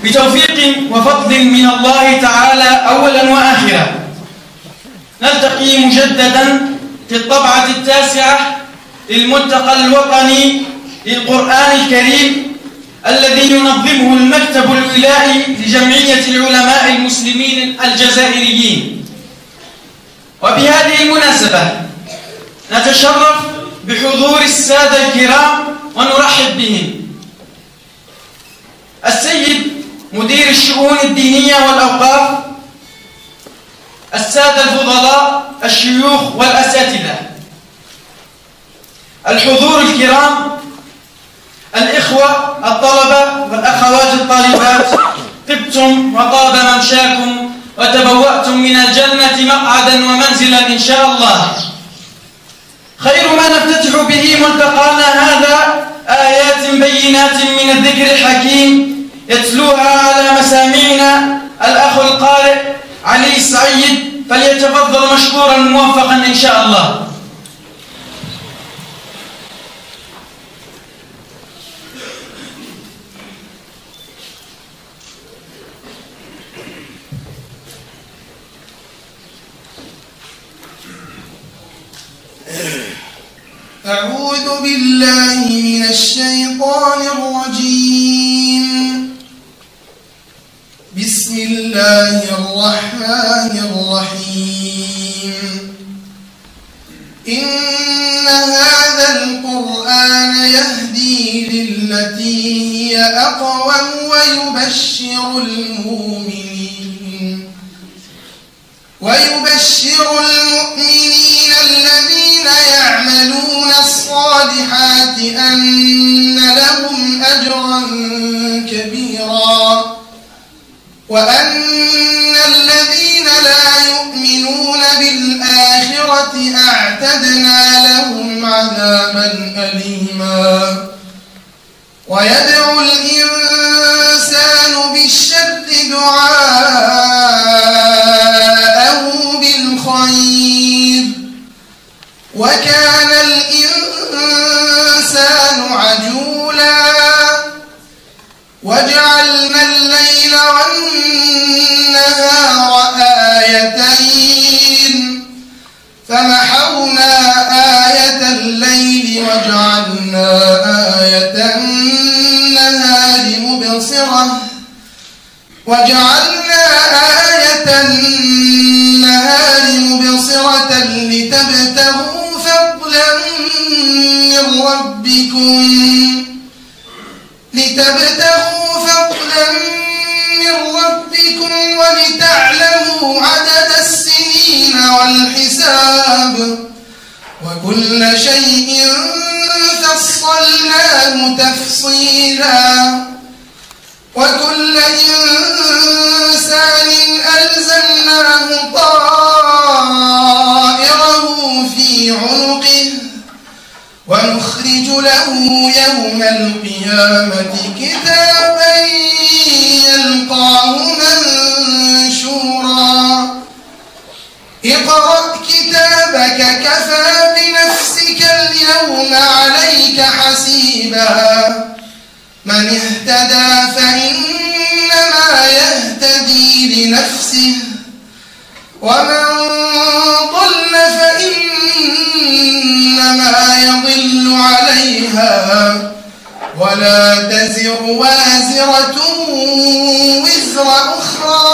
بتوفيق وفضل من الله تعالى أولا وآخرا نلتقي مجددا في الطبعة 9 للملتقى الوطني للقرآن الكريم الذي ينظمه المكتب الولائي لجمعية العلماء المسلمين الجزائريين. وبهذه المناسبة نتشرف بحضور السادة الكرام ونرحب بهم: السيد مدير الشؤون الدينية والأوقاف، السادة الفضلاء الشيوخ والأساتذة، الحضور الكرام، الإخوة الطلبة والأخوات الطالبات، طبتم وطاب ممشاكم وتبوأتم من الجنة مقعدا ومنزلا إن شاء الله. خير ما نفتتح به ملتقانا هذا آيات بينات من الذكر الحكيم يتلوها على مسامعنا الأخ القارئ علي السعيد، فليتفضل مشكورا موفقا إن شاء الله. أعوذ بالله من الشيطان الرجيم. بسم الله الرحمن الرحيم. إن هذا القرآن يهدي للتي هي أقوم ويبشر المؤمنين الذين يعملون الصالحات أن لهم أجرا كبيرا وأن الذين لا يؤمنون بالآخرة أعتدنا لهم عذابا أليما. ويدعو الإنسان بالشر دعاءه بالخير وكان الإنسان عجولا. وجعلنا الليل والنهار آيتين فمحونا آية الليل وجعلنا آية النهار مبصرة لتبتغوا فضلا من ربكم ولتعلموا عدد السنين والحساب وكل شيء فصلناه تفصيلا. وكل إنسان ألزمناه طائره في عنقه ونخرج له يوم القيامة كتابا يلقاه منشورا. اقرأ كتابك كفى بنفسك اليوم عليك حسيبا. من اهتدى فإنما يهتدي لنفسه ومن ضل فإنما يضل عليها ولا تزر وازرة وزر أخرى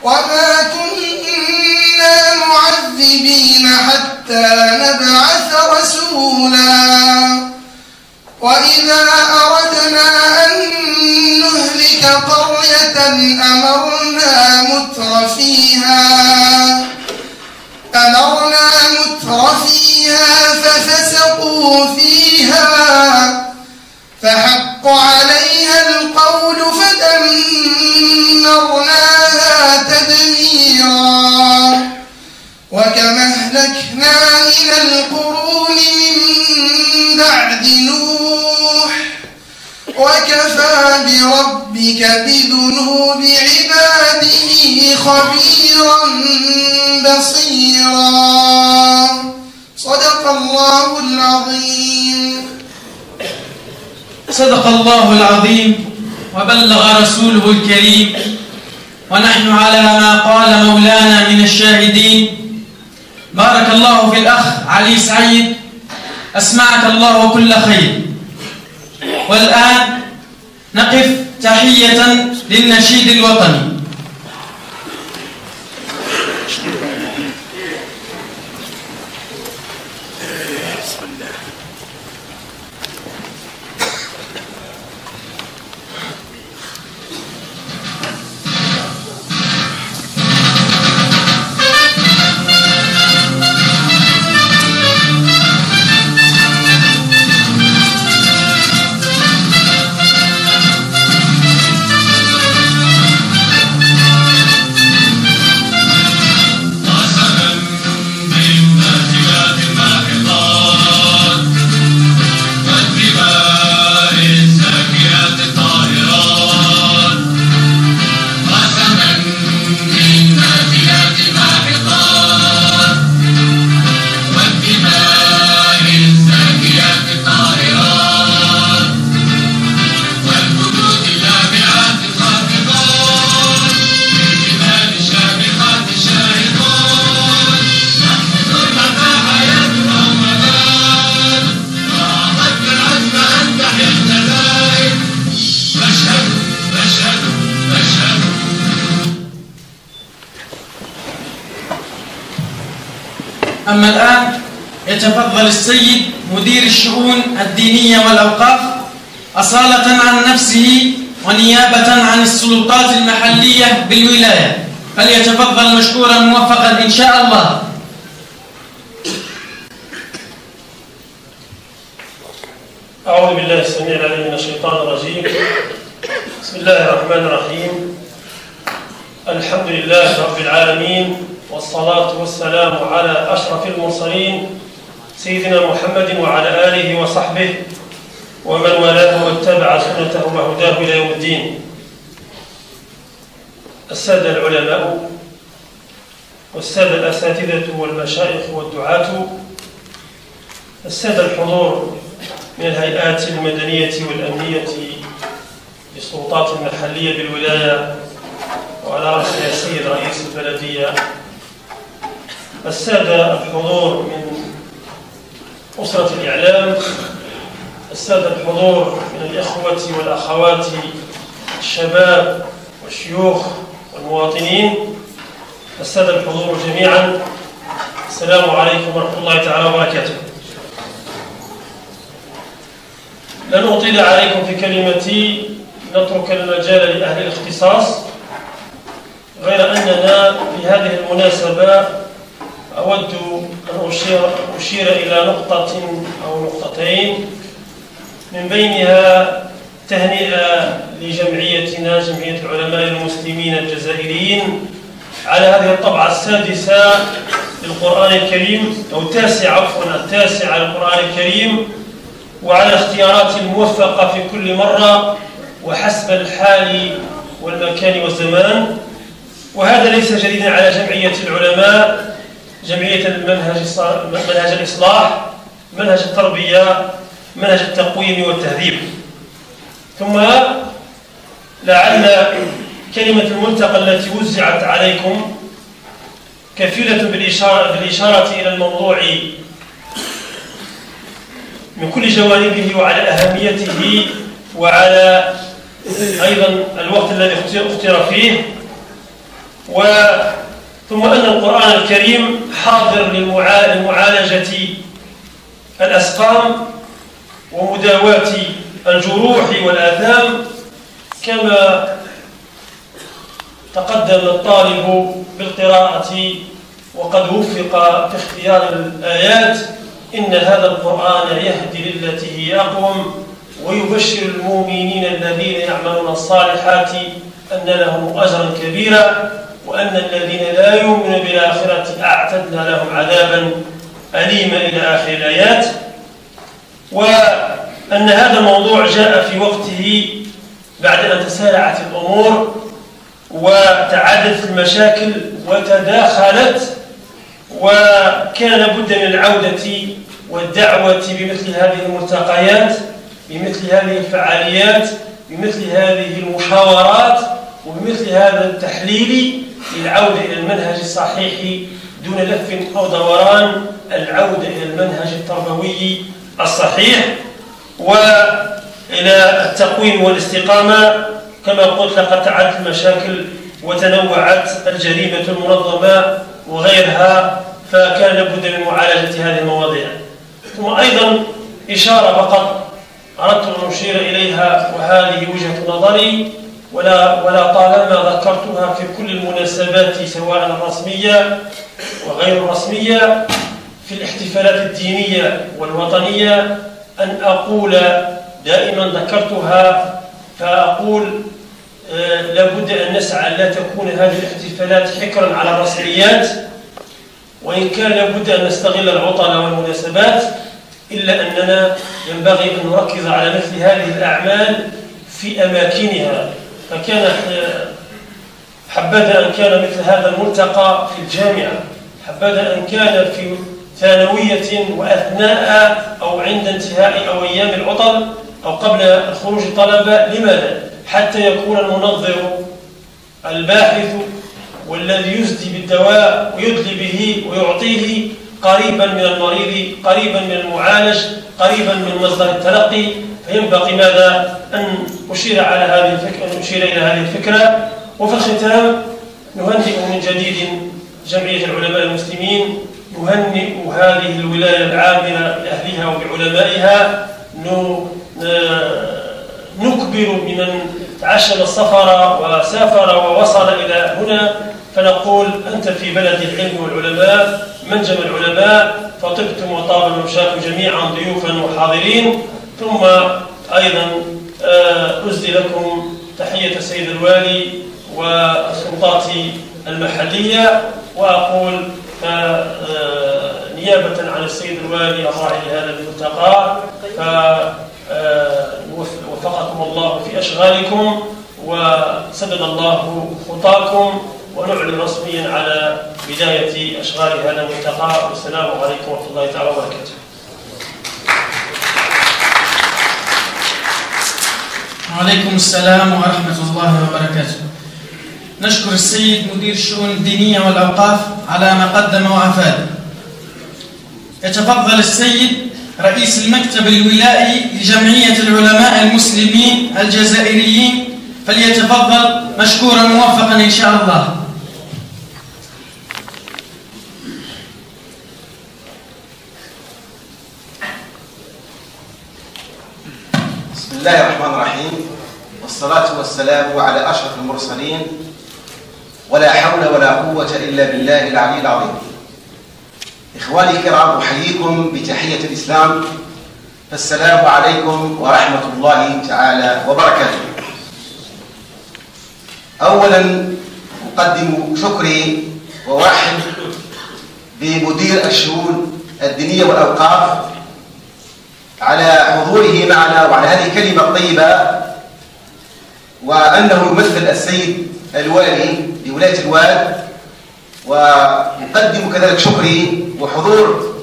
وما كنا معذبين حتى نبعث رسولا. وإذا أردنا أن نهلك قرية أمرنا متر فيها ففسقوا فيها فحق عليها القول فدمرناها تدميرا. وكم أهلكنا من القرون من بعد نوح وكفى بربك بذنوب عباده خبيرا بصيرا. صدق الله العظيم. صدق الله العظيم. وبلغ رسوله الكريم، ونحن على ما قال مولانا من الشاهدين. بارك الله في الأخ علي سعيد، أسمعك الله كل خير. والآن نقف تحية للنشيد الوطني. أما الآن يتفضل السيد مدير الشؤون الدينية والأوقاف أصالة عن نفسه ونيابة عن السلطات المحلية بالولاية، فليتفضل مشكورا موفقا إن شاء الله. أعوذ بالله السميع العليم من الشيطان الرجيم. بسم الله الرحمن الرحيم. الحمد لله رب العالمين، والصلاة والسلام على أشرف المرسلين سيدنا محمد وعلى آله وصحبه ومن والاه واتبع سنته وهداه إلى يوم الدين. السادة العلماء والسادة الأساتذة والمشايخ والدعاة، السادة الحضور من الهيئات المدنية والأمنية للسلطات المحلية بالولاية وعلى رأسها السيد رئيس البلدية، السادة الحضور من أسرة الإعلام، السادة الحضور من الإخوة والأخوات الشباب والشيوخ والمواطنين، السادة الحضور جميعا، السلام عليكم ورحمة الله تعالى وبركاته. لن أطيل عليكم في كلمتي، نترك المجال لأهل الاختصاص، غير أننا في هذه المناسبة أود أن أشير إلى نقطة أو نقطتين، من بينها تهنئة لجمعيتنا جمعية العلماء المسلمين الجزائريين على هذه الطبعة السادسة للقرآن الكريم، أو التاسعة للقرآن الكريم، وعلى الاختيارات الموفقة في كل مرة وحسب الحال والمكان والزمان. وهذا ليس جديدا على جمعية العلماء، جمعية منهج الإصلاح، منهج التربية، منهج التقويم والتهذيب. ثم لعل كلمة الملتقى التي وزعت عليكم كفيلة بالإشارة إلى الموضوع من كل جوانبه وعلى أهميته وعلى أيضا الوقت الذي اختير فيه، ثم أن القرآن الكريم حاضر لمعالجة الأسقام ومداواة الجروح والآثام، كما تقدم الطالب بالقراءة وقد وفق في اختيار الآيات: إن هذا القرآن يهدي للتي هي أقوم ويبشر المؤمنين الذين يعملون الصالحات أن لهم أجرا كبيرا وأن الذين لا يؤمنون بالآخرة أعتدنا لهم عذابا أليما إلى آخر الآيات. وأن هذا الموضوع جاء في وقته بعد أن تسارعت الأمور وتعددت المشاكل وتداخلت، وكان لابد من العودة والدعوة بمثل هذه الملتقيات، بمثل هذه الفعاليات، بمثل هذه المحاورات وبمثل هذا التحليل للعودة إلى المنهج الصحيح دون لف أو دوران، العودة إلى المنهج التربوي الصحيح وإلى التقويم والاستقامة. كما قلت لقد تعدت المشاكل وتنوعت الجريمة المنظمة وغيرها، فكان لابد من معالجة هذه المواضيع. ثم أيضا إشارة فقط أردت أن أشير إليها، وهذه وجهة نظري ولا طالما ذكرتها في كل المناسبات سواء الرسمية وغير الرسمية في الاحتفالات الدينية والوطنية، أن أقول دائما ذكرتها فأقول لابد أن نسعى لا تكون هذه الاحتفالات حكرا على الرسميات، وإن كان لابد أن نستغل العطل والمناسبات، إلا أننا ينبغي أن نركز على مثل هذه الأعمال في أماكنها. فكان حبذا أن كان مثل هذا الملتقى في الجامعة، حبذا أن كان في ثانوية وأثناء أو عند انتهاء أو أيام العطل أو قبل خروج الطلبة. لماذا؟ حتى يكون المنظر الباحث والذي يزدي بالدواء ويدلي به ويعطيه قريبا من المريض، قريبا من المعالج، قريبا من مصدر التلقي. فينبغي ماذا؟ أن أشير إلى هذه الفكرة. وفي الختام نهنئ من جديد جمعية العلماء المسلمين، نهنئ هذه الولاية العامرة بأهلها وبعلمائها، نكبر بمن تعشل السفر وسافر ووصل إلى هنا، فنقول أنت في بلد العلم والعلماء منجم العلماء، فطبتم وطاب الممشاة جميعا ضيوفا وحاضرين. ثم أيضا أزدي لكم تحية السيد الوالي والسلطات المحلية، وأقول نيابة عن السيد الوالي الراعي لهذا الملتقى، وفقكم الله في أشغالكم وسدد الله خطاكم، ونعلن رسميا على بداية أشغال هذا الملتقى. والسلام عليكم ورحمة الله تعالى وبركاته. وعليكم السلام ورحمة الله وبركاته. نشكر السيد مدير الشؤون الدينية والأوقاف على ما قدم وأفاد. يتفضل السيد رئيس المكتب الولائي لجمعية العلماء المسلمين الجزائريين، فليتفضل مشكورا موفقا إن شاء الله. بسم الله الرحمن الرحيم، والصلاة والسلام على أشرف المرسلين، ولا حول ولا قوة إلا بالله العلي العظيم. إخواني الكرام، أحييكم بتحية الإسلام، فالسلام عليكم ورحمة الله تعالى وبركاته. أولا أقدم شكري وأرحب بمدير الشؤون الدينية والأوقاف على حضوره معنا وعلى هذه الكلمة الطيبة، وأنه يمثل السيد الوالي لولاية الواد. وأقدم كذلك شكري وحضور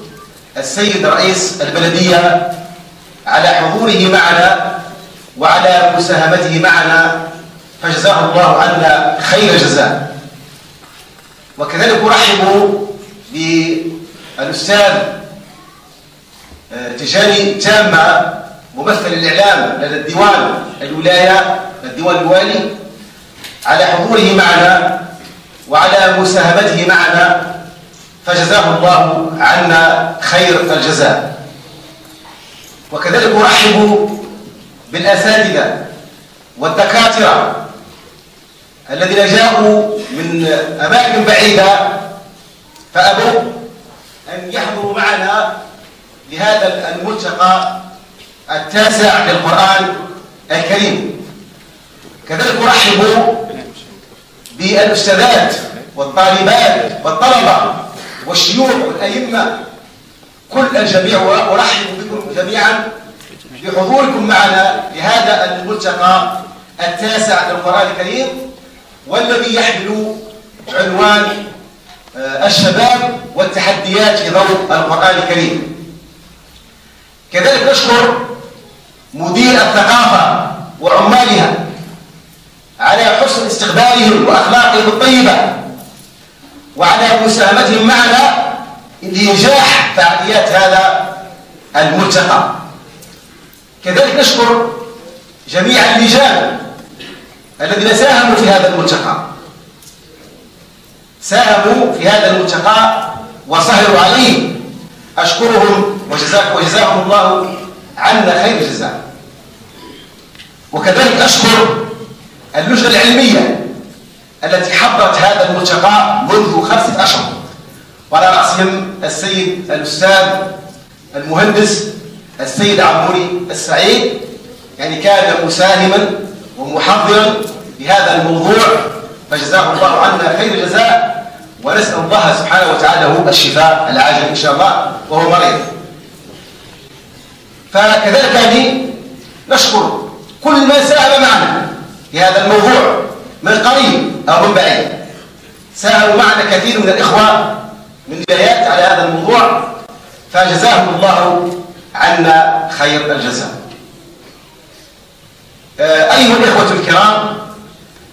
السيد رئيس البلدية على حضوره معنا وعلى مساهمته معنا، فجزاه الله عنا خير جزاء. وكذلك أرحب بالأستاذ تجاني تامة ممثل الإعلام لدى الديوان الولاية، الديوان الوالي، على حضوره معنا وعلى مساهمته معنا، فجزاه الله عنا خير الجزاء. وكذلك أرحب بالأساتذة والدكاترة الذين جاءوا من أماكن بعيدة فأبوا أن يحضروا معنا لهذا الملتقى التاسع للقرآن الكريم. كذلك أرحب بالأستاذات والطالبات والطلبة والشيوخ والأئمة، كل الجميع، وأرحب بكم جميعا بحضوركم معنا لهذا الملتقى التاسع للقرآن الكريم، والذي يحمل عنوان الشباب والتحديات في ضوء القرآن الكريم. كذلك نشكر مدير الثقافة وعمالها على حسن استقبالهم وأخلاقهم الطيبة وعلى مساهمتهم معنا لنجاح فعاليات هذا الملتقى. كذلك نشكر جميع اللجان الذين ساهموا في هذا الملتقى، ساهموا في هذا الملتقى وسهروا عليه، أشكرهم وجزاهم الله عنا خير الجزاء. وكذلك أشكر اللجنة العلمية التي حضرت هذا الملتقى منذ 5 أشهر، وعلى رأسهم السيد الأستاذ المهندس السيد عموري السعيد، يعني كان مساهما ومحضرا لهذا الموضوع، فجزاه الله عنا خير الجزاء، ونسأل الله سبحانه وتعالى له الشفاء العاجل إن شاء الله وهو مريض. فكذلك يعني نشكر كل من ساهم معنا في هذا الموضوع من قريب أو من بعيد، ساهموا معنا كثير من الإخوة من جهات على هذا الموضوع، فجزاهم الله عنا خير الجزاء. أيها الإخوة الكرام،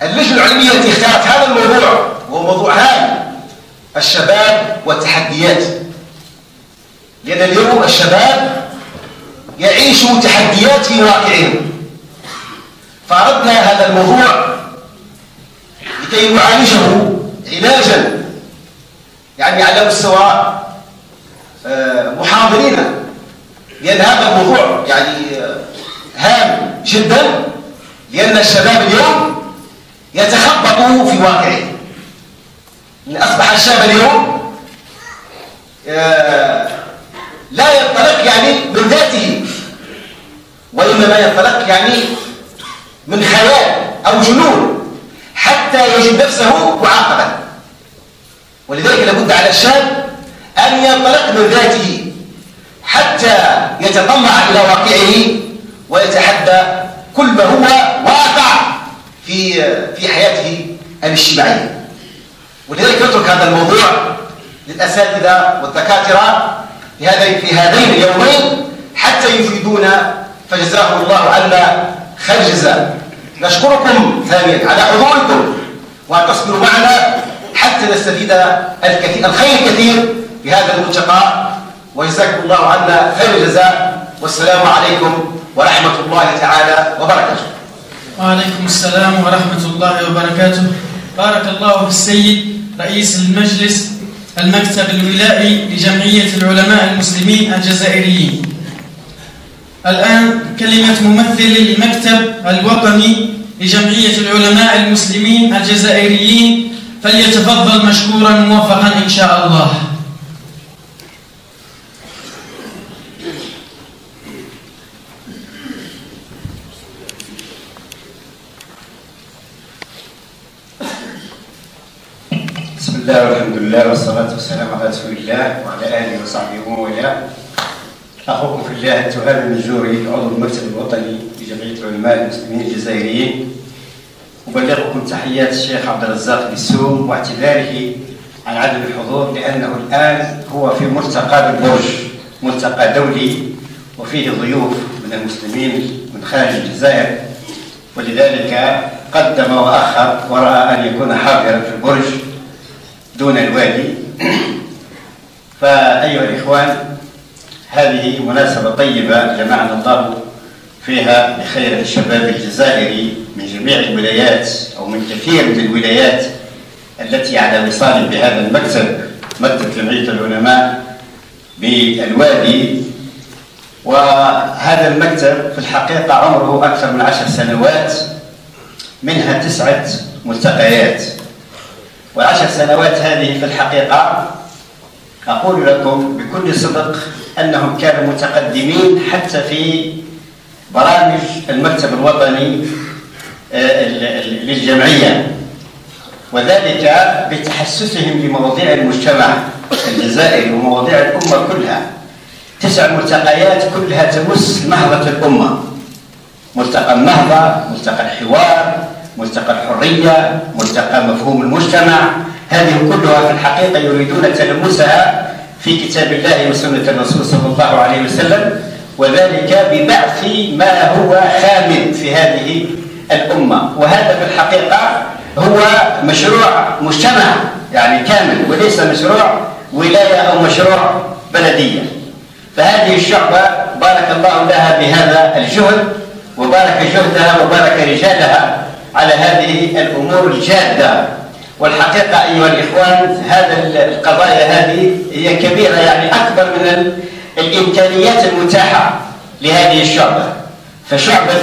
اللجنة العلمية التي اختارت هذا الموضوع وهو موضوع هام، الشباب والتحديات، لأن اليوم الشباب يعيشوا تحديات في واقعهم، فأردنا هذا الموضوع لكي نعالجه علاجا يعني على مستوى محاضرين، لأن هذا الموضوع يعني هام جدا، لأن الشباب اليوم يتخبط في واقعه. إن أصبح الشاب اليوم لا ينطلق يعني من ذاته، وإنما ينطلق يعني من خيال أو جنون حتى يجد نفسه معاقبا. ولذلك لابد على الشاب أن ينطلق من ذاته حتى يتطلع إلى واقعه ويتحدى كل ما هو واقع في حياته الاجتماعية. ولذلك نترك هذا الموضوع للأساتذة والدكاترة في هذين اليومين حتى يفيدونا، فجزاهم الله عنا خير الجزاء. نشكركم ثانيا على حضوركم وأن تصبروا معنا حتى نستفيد الخير الكثير في هذا الملتقى، وجزاكم الله عنا خير الجزاء. والسلام عليكم ورحمة الله تعالى وبركاته. وعليكم السلام ورحمة الله وبركاته. بارك الله في السيد رئيس المجلس المكتب الولائي لجمعية العلماء المسلمين الجزائريين. الآن كلمة ممثل المكتب الوطني لجمعية العلماء المسلمين الجزائريين، فليتفضل مشكورا موفقا إن شاء الله. بسم الله والحمد لله والصلاة والسلام على رسول الله وعلى آله وصحبه ومن والاه. أخوكم في الله التهاب النجوري، عضو المكتب الوطني لجمعية العلماء المسلمين الجزائريين، أبلغكم تحيات الشيخ عبد الرزاق بسوم واعتذاره عن عدم الحضور، لأنه الآن هو في ملتقى بالبرج، ملتقى دولي وفيه ضيوف من المسلمين من خارج الجزائر، ولذلك قدم وأخر ورأى أن يكون حاضرا في البرج دون الوالي. فأيها الإخوان، هذه مناسبة طيبة جمعنا الله فيها بخير الشباب الجزائري من جميع الولايات أو من كثير من الولايات التي على وصال بهذا المكتب، مكتب جمعية العلماء بالوادي. وهذا المكتب في الحقيقة عمره أكثر من 10 سنوات، منها 9 ملتقيات. و10 سنوات هذه في الحقيقة أقول لكم بكل صدق أنهم كانوا متقدمين حتى في برامج المكتب الوطني للجمعية، وذلك بتحسسهم لمواضيع المجتمع الجزائري ومواضيع الأمة كلها. 9 ملتقيات كلها تمس نهضة الأمة، ملتقى النهضة، ملتقى الحوار، ملتقى الحرية، ملتقى مفهوم المجتمع. هذه كلها في الحقيقة يريدون تلمسها في كتاب الله وسنة الرسول صلى الله عليه وسلم، وذلك ببعث ما هو خامد في هذه الأمة. وهذا في الحقيقة هو مشروع مجتمع يعني كامل، وليس مشروع ولاية أو مشروع بلدية. فهذه الشعبة بارك الله لها بهذا الجهد، وبارك جهدها وبارك رجالها على هذه الأمور الجادة. والحقيقة أيها الإخوان هذا القضايا هذه هي كبيرة، يعني أكبر من الإمكانيات المتاحة لهذه الشعبة. فشعبة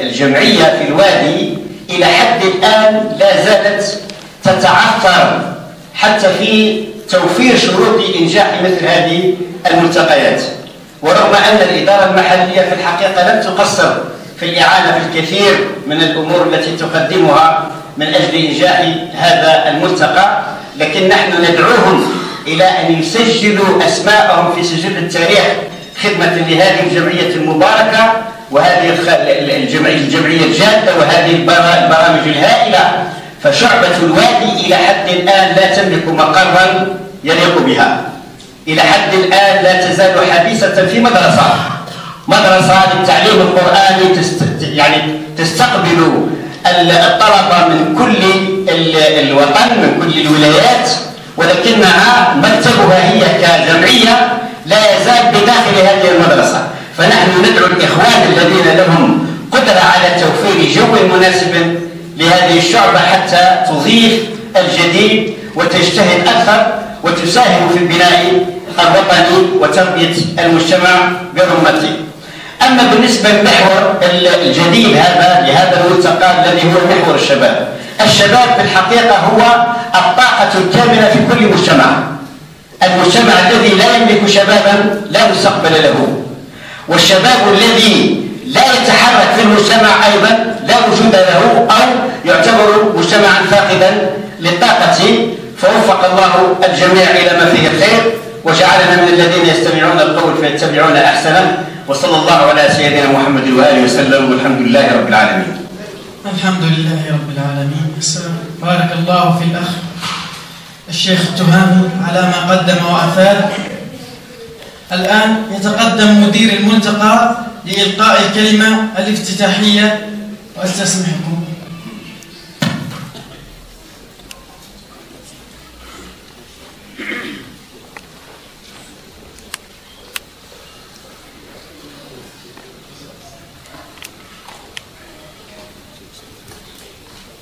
الجمعية في الوادي إلى حد الآن لا زالت تتعثر حتى في توفير شروط إنجاح مثل هذه الملتقيات، ورغم أن الإدارة المحلية في الحقيقة لم تقصر في الإعانة في الكثير من الأمور التي تقدمها من أجل إنجاح هذا الملتقى، لكن نحن ندعوهم إلى أن يسجلوا أسماءهم في سجل التاريخ خدمة لهذه الجمعية المباركة وهذه الجمعية الجادة وهذه البرامج الهائلة. فشعبة الوادي إلى حد الآن لا تملك مقرا يليق بها، إلى حد الآن لا تزال حبيسة في مدرسة للتعليم القرآني يعني تستقبل الطلبة من كل الوطن من كل الولايات، ولكنها مكتبها هي كجمعية لا يزال بداخل هذه المدرسة. فنحن ندعو الإخوان الذين لهم قدرة على توفير جو مناسب لهذه الشعبة حتى تضيف الجديد وتجتهد أكثر وتساهم في البناء الوطني وتربية المجتمع برمته. أما بالنسبة للمحور الجديد لهذا الملتقى الذي هو محور الشباب، الشباب في الحقيقة هو الطاقة الكاملة في كل مجتمع. المجتمع الذي لا يملك شبابا لا مستقبل له، والشباب الذي لا يتحرك في المجتمع أيضا لا وجود له أو يعتبر مجتمعا فاقدا للطاقة. فوفق الله الجميع إلى ما فيه الخير وجعلنا من الذين يستمعون القول فيتبعون أحسنه، وصلى الله على سيدنا محمد وآله وسلم، والحمد لله رب العالمين. الحمد لله رب العالمين. بارك الله في الأخ الشيخ التهامي على ما قدم وأفاد. الآن يتقدم مدير الملتقى لإلقاء الكلمة الافتتاحية، وأستسمحكم.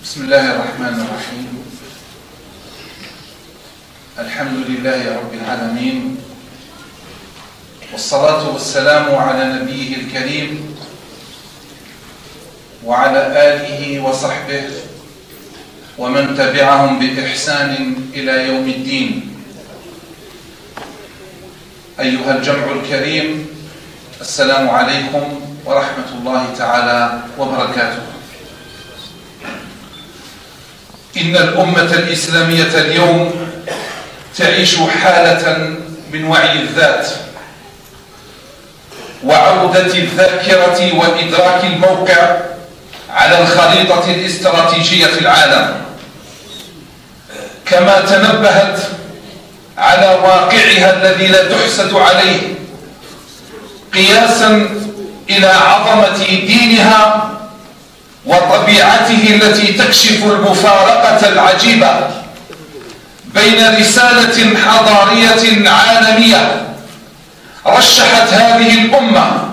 بسم الله الرحمن الرحيم. الحمد لله رب العالمين، والصلاة والسلام على نبيه الكريم وعلى آله وصحبه ومن تبعهم بإحسان إلى يوم الدين. أيها الجمع الكريم، السلام عليكم ورحمة الله تعالى وبركاته. إن الأمة الإسلامية اليوم تعيش حالة من وعي الذات وعودة الذاكرة وإدراك الموقع على الخريطة الاستراتيجية في العالم، كما تنبهت على واقعها الذي لا تحسد عليه قياسا إلى عظمة دينها وطبيعته التي تكشف المفارقة العجيبة بين رسالة حضارية عالمية رشحت هذه الأمة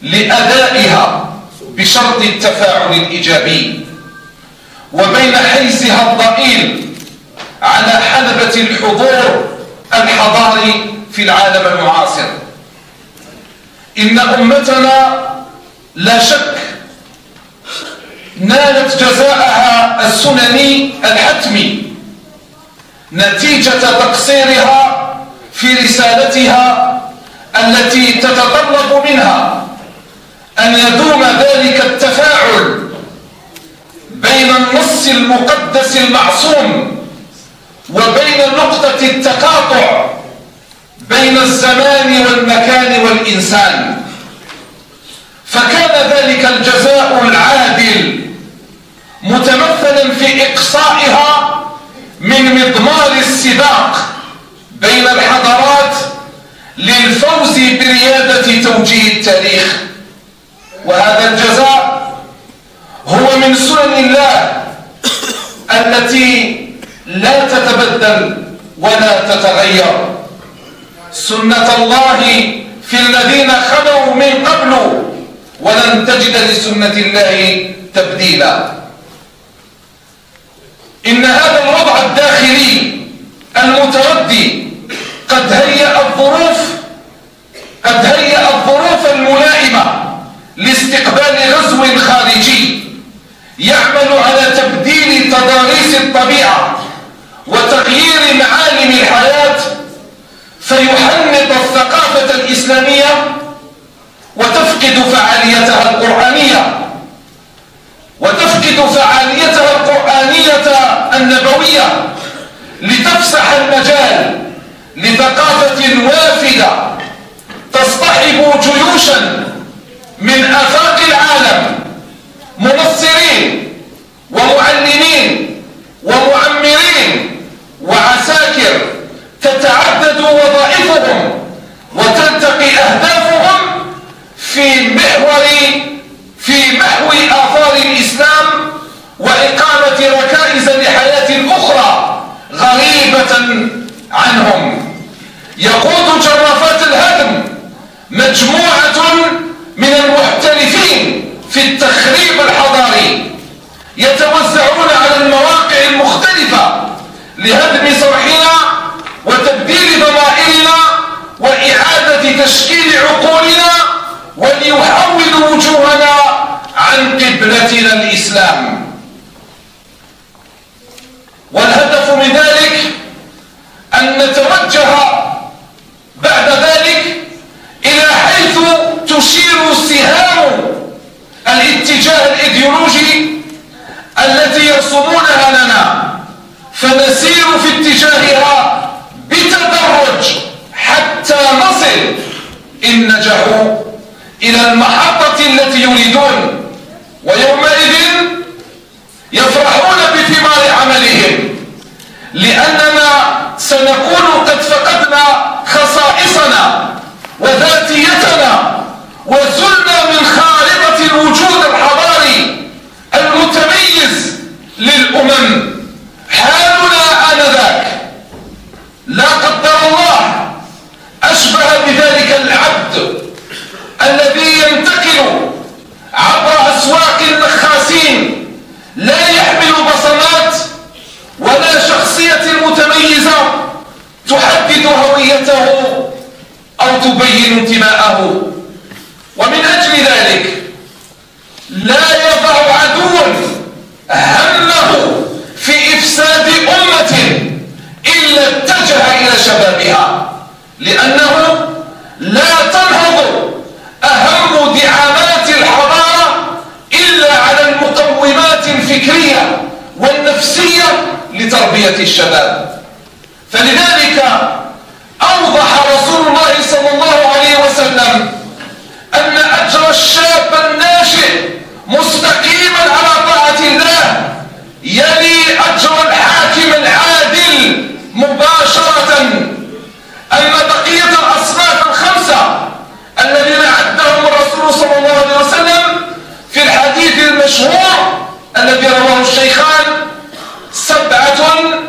لأدائها بشرط التفاعل الإيجابي، وبين حيزها الضئيل على حلبة الحضور الحضاري في العالم المعاصر. إن أمتنا لا شك نالت جزاءها السنني الحتمي نتيجة تقصيرها في رسالتها التي تتطلب منها أن يدوم ذلك التفاعل بين النص المقدس المعصوم وبين نقطة التقاطع بين الزمان والمكان والإنسان. فكان ذلك الجزاء العادل متمثلا في إقصائها من مضمار السباق بين الحضارات للفوز بريادة توجيه التاريخ، وهذا الجزاء هو من سنن الله التي لا تتبدل ولا تتغير، سنة الله في الذين خلوا من قبل، ولن تجد لسنة الله تبديلا. إن هذا الوضع الداخلي المتردي قد هيأ الظروف الملائمة لاستقبال غزو خارجي يعمل على تبديل تضاريس الطبيعة وتغيير معالم الحياة، فيحنط الثقافة الإسلامية وتفقد فعاليتها القرآنية النبوية، لتفسح المجال لثقافة وافدة تصطحب جيوشا من آفاق العالم، منصرين ومعلمين ومعمرين وعساكر، تتعدد وظائفهم وتلتقي أهدافهم في محو آثار الإسلام وإقامة ركائز لحياة أخرى غريبة عنهم. يقود جرافات الهدم مجموعة من المحترفين في التخريب الحضاري، يتوزعون على المواقع المختلفة لهدم صرحنا وتبديل ضمائرنا وإعادة تشكيل عقولنا، وليحولوا وجوهنا عن قبلتنا الإسلام. والهدف من ذلك أن نتوجه بعد ذلك إلى حيث تشير سهام الاتجاه الإيديولوجي التي يرسمونها لنا، فنسير في اتجاهها بتدرج حتى نصل إن نجحوا إلى المحطة التي يريدون، ويومئذ يفرحون بثمار عملهم، لأننا سنكون قد فقدنا خصائصنا وذاتيتنا وزلنا من خارطة الوجود الحضاري المتميز للأمم. حالنا آنذاك لا قدر الله أشبه بذلك العبد الذي ينتقل عبر أسواق النخاسين، لا يحمل بصمات ولا شخصية متميزة تحدد هويته أو تبين انتماءه. ومن أجل ذلك لا يضع عدو همه في إفساد أمة إلا اتجه إلى شبابها، لأنه لا تنهض أهم دعامات الحضارة إلا على المقومات الفكرية والنفسية لتربية الشباب. فلذلك أوضح رسول الله صلى الله عليه وسلم أن أجر الشاب الناشئ مستقيما على طاعة الله يلي أجر الحاكم العادل مباشرة. أما بقية الأصناف الخمسة الذين عدهم الرسول صلى الله عليه وسلم في الحديث المشهور الذي رواه الشيخان: 7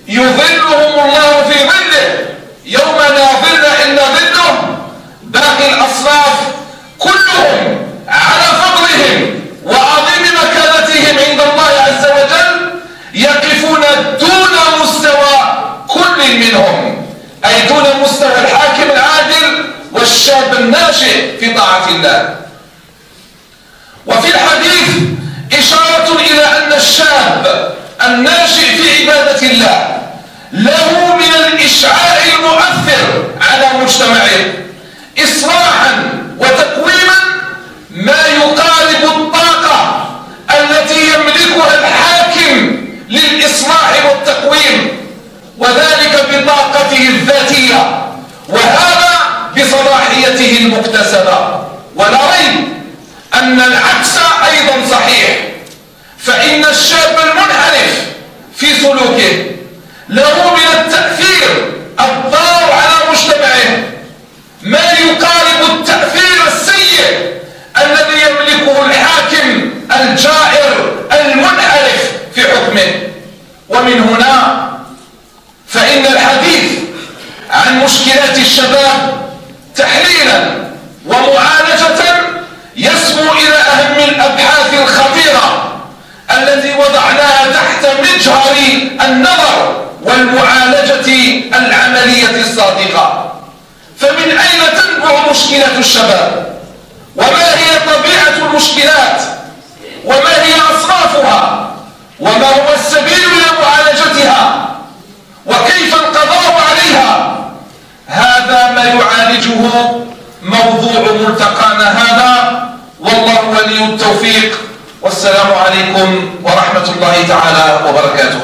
يظلهم الله في ظله يوم لا ظل إلا ظله. باقي الأصناف كلهم على فضلهم وعظيم مكانتهم عند الله عز وجل يقفون دون مستوى كل منهم، أي دون مستوى الحاكم العادل والشاب الناشئ في طاعة الله. وفي الحديث إشارة إلى أن الشاب الناشئ في عبادة الله له من الإشعاع المؤثر على مجتمعه إصلاحا وتقويما ما يقارب الطاقة التي يملكها الحاكم للإصلاح والتقويم، وذلك بطاقته الذاتية، وهذا بصلاحيته المكتسبة. ولا ريب أن العكس أيضا صحيح، فإن الشاب المنحرف في سلوكه له من التأثير الضار على مجتمعه مشكلات الشباب تحليلا ومعالجة يسمو إلى أهم الأبحاث الخطيرة التي وضعناها تحت مجهر النظر والمعالجة العملية الصادقة. فمن أين تنبع مشكلة الشباب؟ وما هي طبيعة المشكلات؟ وما هي أصنافها؟ وما هو السبيل إلى معالجتها؟ وكيف القضاء عليها؟ هذا ما يعالجه موضوع ملتقانا هذا، والله ولي التوفيق، والسلام عليكم ورحمة الله تعالى وبركاته.